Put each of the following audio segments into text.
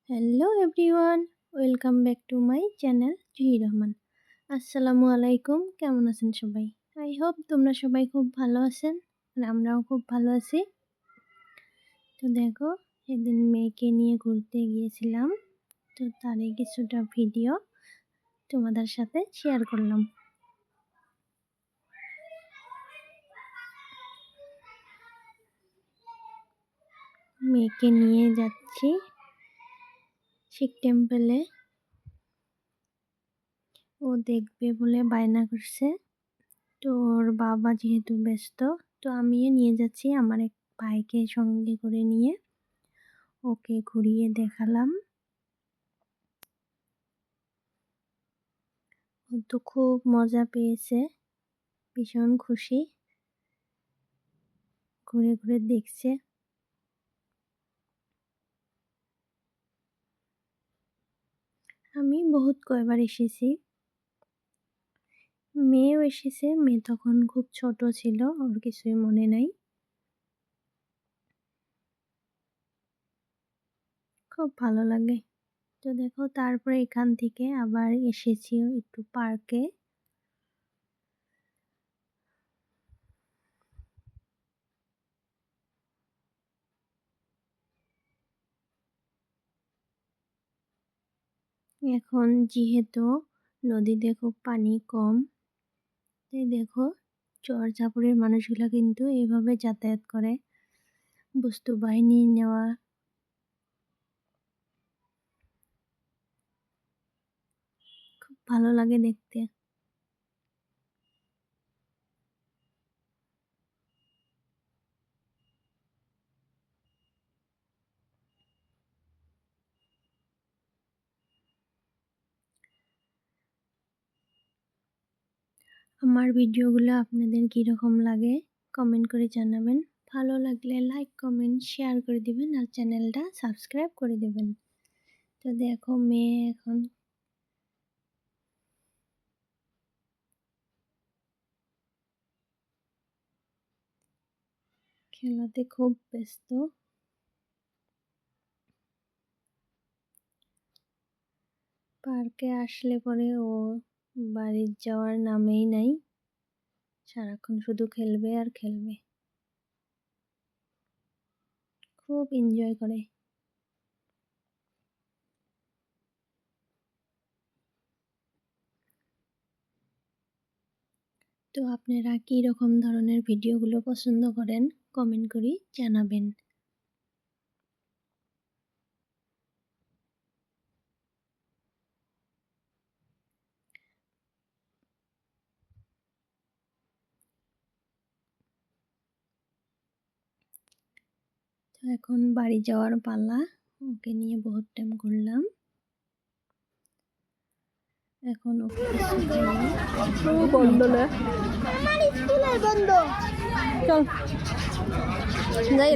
Hello everyone, welcome back to my channel Zahir Rahman. আসসালামু আলাইকুম, কেমন আছেন সবাই? আই হোপ তোমরা সবাই খুব ভালো আছেন আর আমরাও খুব ভালো আছি। তো দেখো, সেদিন মেয়েকে নিয়ে ঘুরতে গিয়েছিলাম, তো তারই কিছুটা ভিডিও তোমাদের সাথে শেয়ার করলাম। মেয়েকে নিয়ে যাচ্ছি শিখ টেম্পলে, ও দেখবে বলে বায়না করছে। তো ওর বাবা যেহেতু ব্যস্ত, তো আমিও নিয়ে যাচ্ছি আমার এক ভাইকে সঙ্গে করে নিয়ে, ওকে ঘুরিয়ে দেখালাম। ও তো খুব মজা পেয়েছে, ভীষণ খুশি, ঘুরে ঘুরে দেখছে। আমি বহুত কয়বার এসেছি, মেয়েও এসেছে, মেয়ে তখন খুব ছোট ছিল, ওর কিছুই মনে নাই। খুব ভালো লাগে। তো দেখো, তারপরে এখান থেকে আবার এসেছি একটু পার্কে। এখন যেহেতু নদীতে খুব পানি কম, তাই দেখো চরচাপুরের মানুষগুলো কিন্তু এইভাবে যাতায়াত করে, বস্তু বাহিনী নেওয়া। খুব ভালো লাগে দেখতে। আমার ভিডিওগুলো আপনাদের কীরকম লাগে কমেন্ট করে জানাবেন। ভালো লাগলে লাইক কমেন্ট শেয়ার করে দিবেন আর চ্যানেলটা সাবস্ক্রাইব করে দেবেন। তো দেখো, মেয়ে এখন খেলাতে খুব ব্যস্ত। পার্কে আসলে পরে ও বাড়ি যাওয়ার নামেই নাই, সারাক্ষণ শুধু খেলবে আর খেলবে, খুব এনজয় করে। তো আপনারা কী রকম ধরনের ভিডিওগুলো পছন্দ করেন কমেন্ট করে জানাবেন। তো এখন বাড়ি যাওয়ার পালা, ওকে নিয়ে বহুত টাইম ঘুরলাম, এখন ওকে কিছু খাইয়ে বন্ধ না, বন্ধ। চল যাই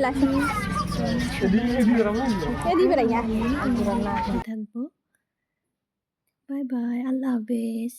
থাকবো। বাই বাই, আল্লাহ হাফেজ।